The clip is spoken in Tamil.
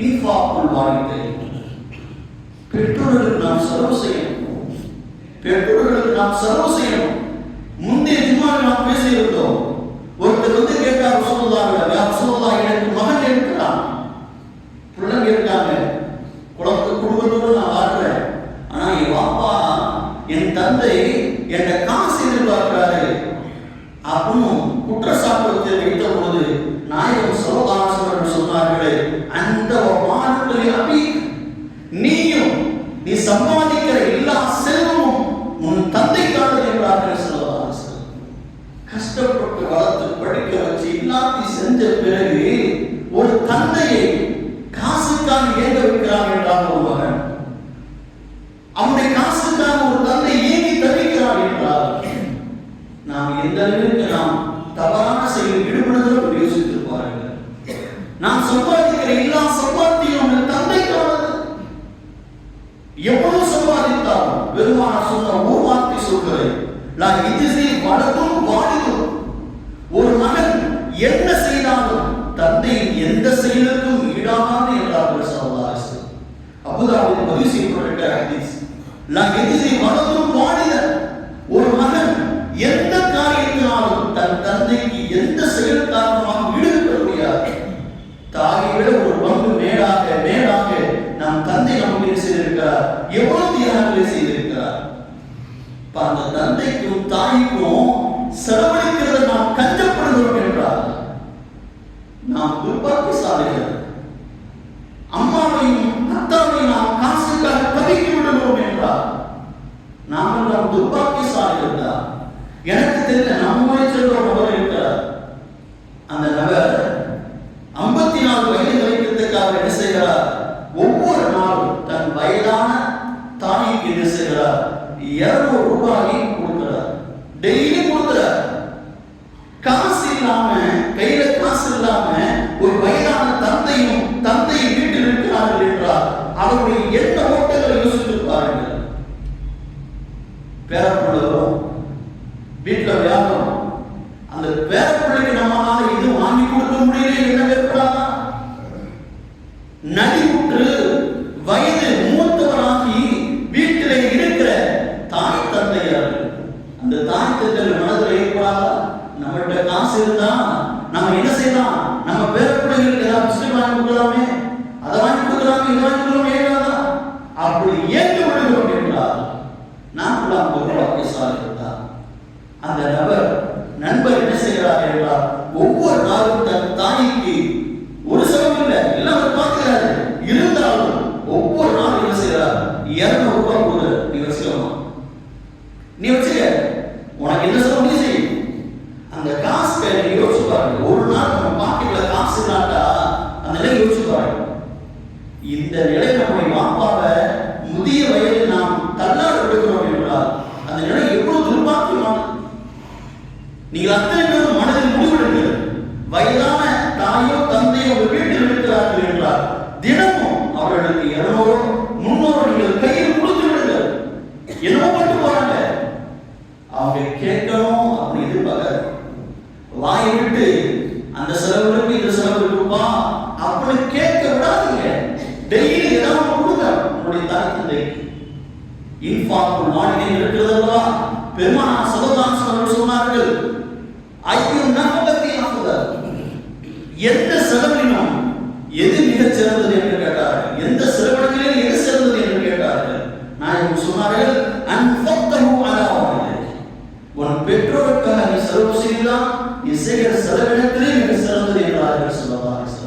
இன்ஃபாக்குல் வாலிதை. பெற்றோர்களுக்கு நாம் செலவு செய்யணும். பெற்றோர்களுக்கு நாம் செலவு செய்யணும். முந்தைய ஜும்மாவில் நாம் பேசியிருந்தோம். ஒருத்தர் கேட்டார், ரசூலுல்லாஹ் எனக்கு மகன் இருக்கிறான், பிள்ளைங்க இருக்காங்க, குடும்பத்தோடு நான் வாழ்றேன். ஆனா என் பாப்பா என் தந்தை என்ற காசு எதிர்பார்க்கிறாரு அப்படின்னு குற்றச்சாட்டு வைத்த பொழுது நாயகம் ஸல்லல்லாஹு அலைஹி வஸல்லம் சொன்னார்களே, அந்த வானத்தில் அபி, நீயும் நீ சம்பாதிக்கிற எல்லா செல்வமும் உன் தந்தைக்கானது என்றார்கள் ஸல்லல்லாஹு அலைஹி வஸல்லம். கஷ்டப்பட்டு வளர்த்து படிக்க வச்சு எல்லாத்தையும் செஞ்ச பிறகு ஒரு தந்தையை காசுக்காக ஏங்க வைக்கிறான் என்றால் ஒரு மகன், அவனுடைய காசுக்காக ஒரு தந்தை ஏங்கி தவிக்கிறான் என்றால் நாம் எந்த அளவிற்கு நாம் தவறான செயலில் ஈடுபடுகிறோம் யோசித்து பாருங்கள். நாம் சம்பாதிக்கிற எல்லா சம்பாத்தியம் அந்த தந்தைக்கானது. எவ்வளவு சம்பாதித்தாலும் பெருமான சொன்ன ஒரு வார்த்தை சொல்கிறேன், நான் இஜ்ஸி வலதும் வாலிதும். ஒரு மகன் என்ன செய்தாலும் தந்தையின் எந்த செயலுக்கும் ஈடாகாது என்றார்கள் ஸல்லல்லாஹு அலைஹி வஸல்லம். அபூதாவுத் பதிவு செய்யப்பட்ட ஹதீஸ். லா இஜ்ஸி வலதும் வாலிதன். ஒரு மகன் எந்த காரியத்தினாலும் தன் தந்தைக்கு எந்த செயல் காரணமாக ஈடுபட முடியாது. தாயை விட ஒரு பங்கு மேலாக நம் தந்தை நமக்கு என்ன செய்திருக்கிறார், எவ்வளவு தியாகங்களை செய்திருக்கிறார். அந்த தந்தைக்கும் தாய்க்கும் செலவழிக்கிறத நாம் கஞ்சப்படுகிறோம் என்றால் நாம் துர்பாக்கியசாலிகள். அம்மாவையும் அத்தாவையும் நாம் காசுக்காக பதுக்கி விடுகிறோம் என்றால் நாம் துர்பாக்கியசாலிகள் தான். எனக்கு தெரிஞ்ச நம்முடைய செல்வ நபர் இருக்கிறார். அந்த நபர் 54 வயது வைக்கிறதுக்காக என்ன செய்கிறார், ஒவ்வொரு நாளும் தன் வயதான தாய்க்கு என்ன செய்கிறார், 200 ரூபாயை கொடுக்கிறார். டெய்லி கொடுக்கிறார். காசு இல்லாம, கையில காசு இல்லாம ஒரு வயதான தந்தை வீட்டில் இருக்கிறார்கள் என்றால் அவருடைய எந்த ஓட்டங்களை யோசித்து பாருங்கள். பேரப்பிள்ளைகளும் வீட்டில் வியாபாரம், அந்த பேரப்பிள்ளைக்கு நம்மளால இது வாங்கி கொடுக்க முடியல, என்ன ஏற்படாதா? நலிவுற்று வயது மூத்தவராகி வீட்டிலே இருக்கிற தாய் தந்தையார்கள், அந்த தாய் தந்தையர் மனதில் ஏற்படாதா? நம்மகிட்ட காசு இருந்தா நம்ம என்ன செய்யலாம், நம்ம பேரப்பிள்ளைகளுக்கு ஏதாவது புஸ்தகம் வாங்கி கொடுக்கலாமே, அதை வாங்கி கொடுக்கலாமே, இதை வாங்கி கொடுக்கலாமே, ஏகாதா? அப்படி ஏற்று விடுகிறோம் என்றால் நாம் துர்பாக்கியசாலிகள் தான். அந்த நண்பர் என்ன செய்கிறார் என்றால் ஒவ்வொரு நாளும் தன் தாய்க்கு ஒரு செலவு இல்லை, எல்லாம் அவர் பார்க்கிறாரு. இருந்தாலும் ஒவ்வொரு நாளும் என்ன செய்கிறார், 200 ரூபாய் கூட நீ வச்சுக்கலாமா, நீ வச்சுக்க, உனக்கு என்ன செலவு நீ செய்யும். அந்த காசு நீ யோசிச்சு பாருங்க. ஒரு நாள் நம்ம பாக்கெட்ல காசு இல்லாட்டா அந்த நிலை யோசிச்சு பாருங்க. இந்த நிலை நம்முடைய மாப்பாவை முதிய வயதில் நாம் தள்ளாட விடுகிறோம் என்றால் அந்த நிலை எவ்வளவு துர்பாக்கியமானது. நீங்கள் அத்தனை பேரும் மனதில் முடிவெடுங்கள். வயதான தாயோ தந்தையோ ஒரு வீட்டில் இருக்கிறார்கள் என்றால் தினமும் அவர்களுக்கு 200 300 நீங்கள் கையில் கொடுத்து விடுங்கள். என்னவோ மட்டும் போறாங்க, அவங்க கேட்கணும் அப்படி எதிர்பார்க்காது. வாயை விட்டு அந்த செலவுக்கு இந்த செலவு இருக்குப்பா அப்படி கேட்க விடாதீங்க. டெய்லி ஏதாவது கொடுங்க உங்களுடைய தாய் தந்தைக்கு. இன்ஃபாக்குல் வாலிதை இருக்கிறதா? பெருமானார் ஸல்லல்லாஹு அலைஹி வஸல்லம் சொன்னார்கள், ஐயும் நஃபகத்தி அஃதல். எந்த செலவிலும் எது மிகச் சிறந்தது என்று கேட்டார்கள். எந்த செலவினங்களில் எது சிறந்தது என்று கேட்டார்கள். நாயகம் சொன்னார்கள், அன்ஃபக்தஹு அலா வாலிதை. உன் பெற்றோருக்காக நீ செலவு செய்தால் நீ செய்கிற செலவினத்திலே மிக சிறந்தது என்றார்கள் ஸல்லல்லாஹு அலைஹி வஸல்லம்.